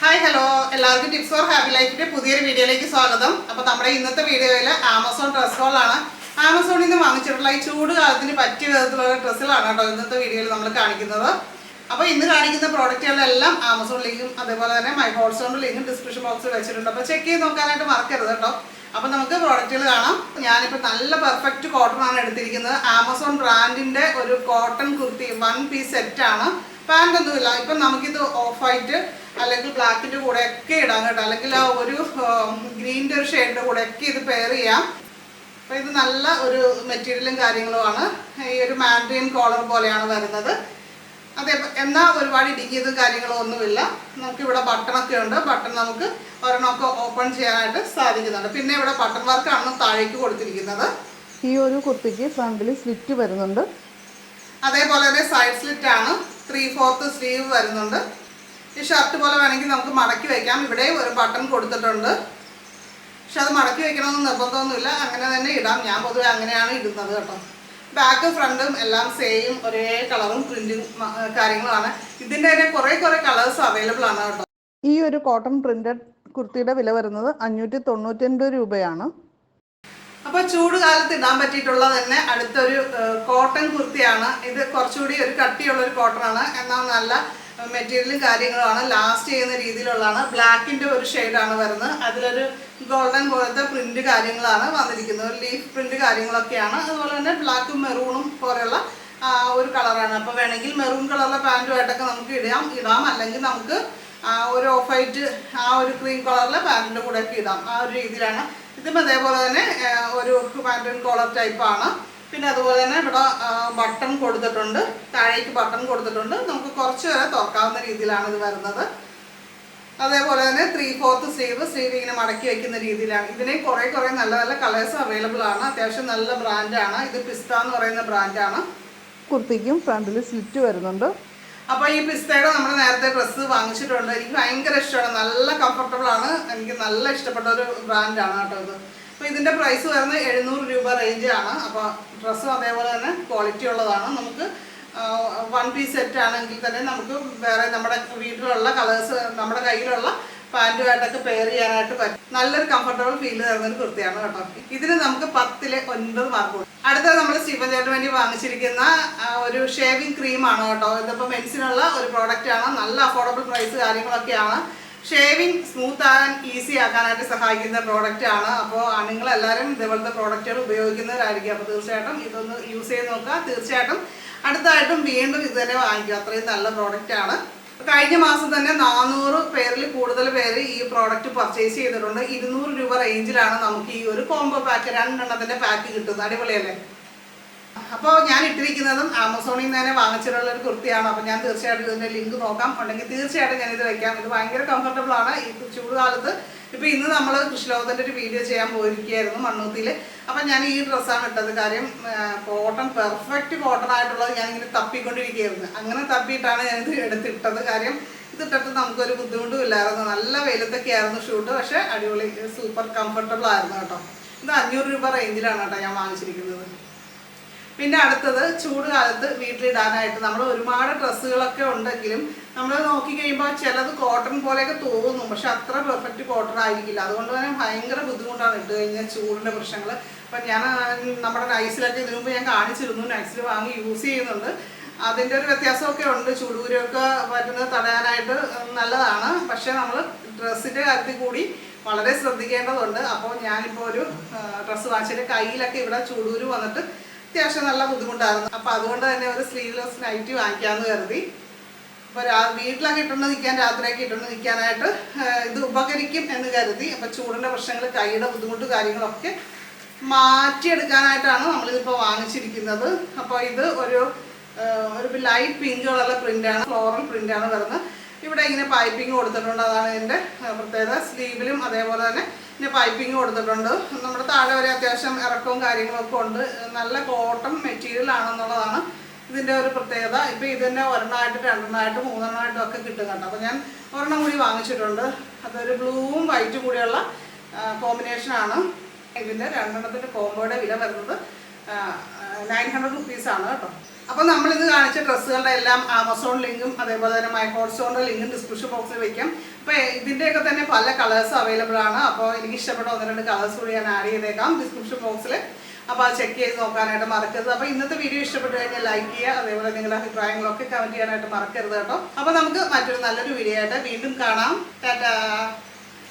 Hi hello എല്ലാവർക്കും tips four happy ലൈഫിന്റെ പുതിയൊരു വീഡിയോയിലേക്ക് സ്വാഗതം. അപ്പോൾ നമ്മുടെ ഇന്നത്തെ വീഡിയോയിൽ ആമസോൺ ഡ്രസ്സുകളാണ്. ആമസോണിൽ നിന്ന് വാങ്ങിച്ചിട്ടുള്ള ഈ ചൂട് കാലത്തിന് പറ്റിയ വിധത്തിലുള്ള ഡ്രസ്സുകളാണ് കേട്ടോ ഇന്നത്തെ വീഡിയോയിൽ നമ്മൾ കാണിക്കുന്നത്. അപ്പോൾ ഇന്ന് കാണിക്കുന്ന പ്രോഡക്റ്റുകളെല്ലാം ആമസോൺ ലിങ്കും അതേപോലെ തന്നെ മൈ ഹോട്ട്സ്റ്റാറിന്റെ ലിങ്കും ഡിസ്ക്രിപ്ഷൻ ബോക്സിൽ വെച്ചിട്ടുണ്ട്. അപ്പോൾ ചെക്ക് ചെയ്ത് നോക്കാനായിട്ട് മറക്കരുത് കേട്ടോ. അപ്പോൾ നമുക്ക് പ്രോഡക്റ്റുകൾ കാണാം. ഞാനിപ്പോൾ നല്ല പെർഫെക്റ്റ് കോട്ടൺ ആണ് എടുത്തിരിക്കുന്നത്. ആമസോൺ ബ്രാൻഡിന്റെ ഒരു കോട്ടൺ കുർത്തി 1 പീസ് സെറ്റാണ്. പാൻ്റ് ഒന്നുമില്ല. ഇപ്പം നമുക്കിത് ഓഫ് വൈറ്റ് അല്ലെങ്കിൽ ബ്ലാക്കിൻ്റെ കൂടെ ഒക്കെ ഇടാം കേട്ടോ, അല്ലെങ്കിൽ ആ ഒരു ഗ്രീൻ്റെ ഒരു ഷെയ്ഡിൻ്റെ കൂടെ ഒക്കെ ഇത് പെയർ ചെയ്യാം. അപ്പോൾ ഇത് നല്ല ഒരു മെറ്റീരിയലും കാര്യങ്ങളുമാണ്. ഈ ഒരു മാൻഡ്രിൻ കോളർ പോലെയാണ് വരുന്നത്. അതെ, എന്നാൽ ഒരുപാട് ഇടുങ്ങിയതും കാര്യങ്ങളും ഒന്നുമില്ല. നമുക്കിവിടെ ബട്ടണൊക്കെ ഉണ്ട്. ബട്ടൺ നമുക്ക് ഒരെണ്ണമൊക്കെ ഓപ്പൺ ചെയ്യാനായിട്ട് സാധിക്കുന്നുണ്ട്. പിന്നെ ഇവിടെ ബട്ടൺ വർക്കാണ് താഴേക്ക് കൊടുത്തിരിക്കുന്നത്. ഈ ഒരു കുർത്തിക്ക് ഫ്രണ്ടിൽ സ്ലിറ്റ് വരുന്നുണ്ട്. അതേപോലെ തന്നെ സൈഡ് സ്ലിറ്റ് ആണ്. 3/4 സ്ലീവ് വരുന്നുണ്ട്. ഈ ഷർട്ട് പോലെ വേണമെങ്കിൽ നമുക്ക് മടക്കി വയ്ക്കാം. ഇവിടെ ഒരു ബട്ടൺ കൊടുത്തിട്ടുണ്ട്. പക്ഷെ അത് മടക്കി വയ്ക്കണമെന്ന് നിർബന്ധമൊന്നുമില്ല, അങ്ങനെ തന്നെ ഇടാം. ഞാൻ പൊതുവെ അങ്ങനെയാണ് ഇടുന്നത് കേട്ടോ. ബാക്കും ഫ്രണ്ടും എല്ലാം സെയിം ഒരേ കളറും പ്രിന്റും കാര്യങ്ങളാണ്. ഇതിൻ്റെ തന്നെ കുറേ കളേഴ്സ് അവൈലബിൾ ആണ് കേട്ടോ. ഈ ഒരു കോട്ടൺ പ്രിന്റഡ് കുർത്തിയുടെ വില വരുന്നത് 599 രൂപയാണ്. അപ്പോൾ ചൂട് കാലത്ത് ഇടാൻ പറ്റിയിട്ടുള്ള തന്നെ അടുത്തൊരു കോട്ടൺ കുർത്തിയാണ്. ഇത് കുറച്ചുകൂടി ഒരു കട്ടിയുള്ളൊരു കോട്ടണാണ്, എന്നാൽ നല്ല മെറ്റീരിയലും കാര്യങ്ങളുമാണ്, ലാസ്റ്റ് ചെയ്യുന്ന രീതിയിലുള്ളതാണ്. ബ്ലാക്കിൻ്റെ ഒരു ഷെയ്ഡാണ് വരുന്നത്. അതിലൊരു ഗോൾഡൻ പോലത്തെ പ്രിന്റ് കാര്യങ്ങളാണ് വന്നിരിക്കുന്നത്. ഒരു ലീഫ് പ്രിന്റ് കാര്യങ്ങളൊക്കെയാണ്. അതുപോലെ തന്നെ ബ്ലാക്കും മെറൂണും പോലെയുള്ള ഒരു കളറാണ്. അപ്പോൾ വേണമെങ്കിൽ മെറൂൺ കളറിലെ പാൻറ്റുമായിട്ടൊക്കെ നമുക്ക് ഇടാം. അല്ലെങ്കിൽ നമുക്ക് ഒരു ഓഫ് വൈറ്റ് ഒരു ക്രീം കളറിലെ പാൻറ്റിൻ്റെ കൂടെയൊക്കെ ഇടാം. ആ ഒരു രീതിയിലാണ്. ഇതും അതേപോലെ തന്നെ ഒരു പാൻറ്റൻ കോളർ ടൈപ്പാണ്. പിന്നെ അതുപോലെ തന്നെ ഇവിടെ ബട്ടൺ കൊടുത്തിട്ടുണ്ട്, താഴേക്ക് ബട്ടൺ കൊടുത്തിട്ടുണ്ട്. നമുക്ക് കുറച്ച് വരെ തുറക്കാവുന്ന രീതിയിലാണ് ഇത് വരുന്നത്. അതേപോലെ തന്നെ 3/4 സ്ലീവ് ഇങ്ങനെ മടക്കി വയ്ക്കുന്ന രീതിയിലാണ്. ഇതിന് കുറേ നല്ല കളേഴ്സ് അവൈലബിൾ ആണ്. അത്യാവശ്യം നല്ല ബ്രാൻഡാണ്. ഇത് പിസ്ത എന്ന് പറയുന്ന ബ്രാൻഡാണ്. കുർത്തിക്കും ഫ്രണ്ടിൽ സ്ലിറ്റ് വരുന്നുണ്ട്. അപ്പോൾ ഈ പിസ്തയുടെ നമ്മൾ നേരത്തെ ഡ്രസ്സ് വാങ്ങിച്ചിട്ടുണ്ട്. എനിക്ക് ഭയങ്കര ഇഷ്ടമാണ്, നല്ല കംഫർട്ടബിൾ ആണ്. എനിക്ക് നല്ല ഇഷ്ടപ്പെട്ട ഒരു ബ്രാൻഡാണ് കേട്ടോ ഇത്. അപ്പോൾ ഇതിൻ്റെ പ്രൈസ് വരുന്നത് 700 രൂപ റേഞ്ചാണ്. അപ്പോൾ ഡ്രസ്സും അതേപോലെ തന്നെ ക്വാളിറ്റി ഉള്ളതാണ്. നമുക്ക് 1 പീസ് സെറ്റ് ആണെങ്കിൽ തന്നെ നമുക്ക് വേറെ നമ്മുടെ വീട്ടിലുള്ള കളേഴ്സ് നമ്മുടെ കയ്യിലുള്ള പാൻറ്റുമായിട്ടൊക്കെ പെയർ ചെയ്യാനായിട്ട് പറ്റും. നല്ലൊരു കംഫർട്ടബിൾ ഫീൽ തരുന്നൊരു കുർത്തിയാണ് കേട്ടോ. ഇതിന് നമുക്ക് 10ൽ 9 മാർക്ക് കൊടുക്കും. അടുത്തത് നമ്മൾ സ്റ്റീഫൻ ചേട്ടന് വേണ്ടി വാങ്ങിച്ചിരിക്കുന്ന ഒരു ഷേവിങ് ക്രീമാണ് കേട്ടോ. ഇതിപ്പോൾ മെൻസിനുള്ള ഒരു പ്രോഡക്റ്റാണ്. നല്ല അഫോർഡബിൾ പ്രൈസ് കാര്യങ്ങളൊക്കെയാണ്. ഷേവിങ് സ്മൂത്ത് ആകാൻ ഈസി ആക്കാനായിട്ട് സഹായിക്കുന്ന പ്രോഡക്റ്റാണ്. അപ്പോൾ നിങ്ങളെല്ലാവരും ഇതേപോലത്തെ പ്രോഡക്റ്റുകൾ ഉപയോഗിക്കുന്നവരായിരിക്കും. അപ്പോൾ തീർച്ചയായിട്ടും ഇതൊന്ന് യൂസ് ചെയ്ത് നോക്കുക. തീർച്ചയായിട്ടും അടുത്തായിട്ടും വീണ്ടും ഇത് തന്നെ വാങ്ങിക്കുക. അത്രയും നല്ല പ്രോഡക്റ്റാണ്. കഴിഞ്ഞ മാസം തന്നെ 400 പേരിൽ കൂടുതൽ പേര് ഈ പ്രോഡക്റ്റ് പർച്ചേസ് ചെയ്തിട്ടുണ്ട്. 200 രൂപ റേഞ്ചിലാണ് നമുക്ക് ഈ ഒരു കോംബോ പാക്ക് 2 എണ്ണത്തിൻ്റെ പാക്ക് കിട്ടുന്നത്. അടിപൊളിയല്ലേ? അപ്പോൾ ഞാൻ ഇട്ടിരിക്കുന്നതും ആമസോണിൽ നിന്ന് തന്നെ വാങ്ങിച്ചിട്ടുള്ള ഒരു കുർത്തിയാണ്. അപ്പോൾ ഞാൻ തീർച്ചയായിട്ടും ഇതിൻ്റെ ലിങ്ക് നോക്കാം, ഉണ്ടെങ്കിൽ തീർച്ചയായിട്ടും ഞാനിത് വയ്ക്കാം. ഇത് ഭയങ്കര കംഫർട്ടബിൾ ആണ് ഈ ചൂട് കാലത്ത്. ഇപ്പോൾ ഇന്ന് നമ്മൾ കൃഷിലോകത്തിൻ്റെ ഒരു വീഡിയോ ചെയ്യാൻ പോയിരിക്കുകയായിരുന്നു മണ്ണൂത്തിയിൽ. അപ്പം ഞാൻ ഈ ഡ്രസ്സാണ് ഇട്ടത്. കാര്യം കോട്ടൺ, പെർഫെക്റ്റ് കോട്ടൺ ആയിട്ടുള്ളത് ഞാനിങ്ങനെ തപ്പിക്കൊണ്ടിരിക്കുകയായിരുന്നു. അങ്ങനെ തപ്പിയിട്ടാണ് ഞാനിത് എടുത്തിട്ടത്. കാര്യം ഇതിട്ടിട്ട് നമുക്കൊരു ബുദ്ധിമുട്ടും ഇല്ലായിരുന്നു. നല്ല വെയിലത്തൊക്കെ ആയിരുന്നു ഷൂട്ട്. പക്ഷേ അടിപൊളി സൂപ്പർ കംഫർട്ടബിൾ ആയിരുന്നു കേട്ടോ. ഇത് 500 രൂപ റേഞ്ചിലാണ് കേട്ടോ ഞാൻ വാങ്ങിച്ചിരിക്കുന്നത്. പിന്നെ അടുത്തത് ചൂട് കാലത്ത് വീട്ടിലിടാനായിട്ട് നമ്മൾ ഒരുപാട് ഡ്രസ്സുകളൊക്കെ ഉണ്ടെങ്കിലും നമ്മൾ നോക്കിക്കഴിയുമ്പോൾ ചിലത് കോട്ടൺ പോലെയൊക്കെ തോന്നും, പക്ഷെ അത്ര പെർഫെക്റ്റ് കോട്ടൺ ആയിരിക്കില്ല. അതുകൊണ്ട് തന്നെ ഭയങ്കര ബുദ്ധിമുട്ടാണ് ഇട്ട് കഴിഞ്ഞാൽ ചൂടിൻ്റെ പ്രശ്നങ്ങൾ. അപ്പം ഞാൻ നമ്മുടെ നൈസിലൊക്കെ ഇതിനു മുമ്പ് ഞാൻ കാണിച്ചിരുന്നു. നൈസിൽ വാങ്ങി യൂസ് ചെയ്യുന്നുണ്ട്. അതിൻ്റെ ഒരു വ്യത്യാസമൊക്കെ ഉണ്ട്. ചൂടുകൂരൊക്കെ വരുന്നത് തടയാനായിട്ട് നല്ലതാണ്. പക്ഷേ നമ്മൾ ഡ്രസ്സിൻ്റെ കാര്യത്തിൽ കൂടി വളരെ ശ്രദ്ധിക്കേണ്ടതുണ്ട്. അപ്പോൾ ഞാനിപ്പോൾ ഒരു ഡ്രസ്സ് വാങ്ങിച്ചിട്ട് കയ്യിലൊക്കെ ഇവിടെ ചൂടൂര് വന്നിട്ട് അത്യാവശ്യം നല്ല ബുദ്ധിമുട്ടായിരുന്നു. അപ്പോൾ അതുകൊണ്ട് തന്നെ ഒരു സ്ലീവ്ലെസ് നൈറ്റി വാങ്ങിക്കാമെന്ന് കരുതി. അപ്പോൾ വീട്ടിലൊക്കെ ഇട്ടുകൊണ്ട് നിൽക്കാൻ, രാത്രിയൊക്കെ ഇട്ടുകൊണ്ട് നിൽക്കാനായിട്ട് ഇത് ഉപകരിക്കും എന്ന് കരുതി. അപ്പോൾ ചൂടിൻ്റെ പ്രശ്നങ്ങൾ, കൈയുടെ ബുദ്ധിമുട്ട് കാര്യങ്ങളൊക്കെ മാറ്റിയെടുക്കാനായിട്ടാണ് നമ്മളിതിപ്പോൾ വാങ്ങിച്ചിരിക്കുന്നത്. അപ്പോൾ ഇത് ഒരു ലൈറ്റ് പിങ്ക് കളറുള്ള പ്രിൻ്റാണ്, ഫ്ലോറൽ പ്രിൻ്റാണ് വരുന്നത്. ഇവിടെ ഇങ്ങനെ പൈപ്പിംഗ് കൊടുത്തിട്ടുണ്ട്. അതാണ് ഇതിൻ്റെ പ്രത്യേകത. സ്ലീവിലും അതേപോലെ തന്നെ പിന്നെ പൈപ്പിംഗ് കൊടുത്തിട്ടുണ്ട്. നമ്മുടെ താഴെ വരെ അത്യാവശ്യം ഇറക്കവും കാര്യങ്ങളൊക്കെ ഉണ്ട്. നല്ല കോട്ടൺ മെറ്റീരിയൽ ആണെന്നുള്ളതാണ് ഇതിൻ്റെ ഒരു പ്രത്യേകത. ഇപ്പോൾ ഇതിൻ്റെ 1 2 3 ഒക്കെ കിട്ടും കേട്ടോ. അപ്പോൾ ഞാൻ ഒരെണ്ണം കൂടി വാങ്ങിച്ചിട്ടുണ്ട്. അതൊരു ബ്ലൂവും വൈറ്റും കൂടിയുള്ള കോമ്പിനേഷനാണ്. ഇതിൻ്റെ 2 എണ്ണത്തിൻ്റെ കോംബോയുടെ വില വരുന്നത് 900 റുപ്പീസാണ് കേട്ടോ. അപ്പോൾ നമ്മളിത് കാണിച്ച ഡ്രസ്സുകളുടെ എല്ലാം ആമസോൺ ലിങ്കും അതേപോലെ തന്നെ മൈ ഹോട്ട്സ്റ്റാറിൻ്റെ ലിങ്കും ഡിസ്ക്രിപ്ഷൻ ബോക്സിൽ വയ്ക്കാം. അപ്പോൾ ഇതിൻ്റെയൊക്കെ തന്നെ പല കളേഴ്സ് അവൈലബിൾ ആണ്. അപ്പോൾ എനിക്ക് ഇഷ്ടപ്പെട്ട 1-2 കളേഴ്സ് കൂടി ഞാൻ ആഡ് ചെയ്തേക്കാം ഡിസ്ക്രിപ്ഷൻ ബോക്സിൽ. അപ്പോൾ അത് ചെക്ക് ചെയ്ത് നോക്കാനായിട്ട് മറക്കരുത്. അപ്പോൾ ഇന്നത്തെ വീഡിയോ ഇഷ്ടപ്പെട്ട് കഴിഞ്ഞാൽ ലൈക്ക് ചെയ്യുക, അതേപോലെ നിങ്ങളുടെ അഭിപ്രായങ്ങളൊക്കെ കമൻറ്റ് ചെയ്യാനായിട്ട് മറക്കരുത് കേട്ടോ. അപ്പോൾ നമുക്ക് മറ്റൊരു നല്ലൊരു വീഡിയോ ആയിട്ട് വീണ്ടും കാണാം. ടാറ്റാ.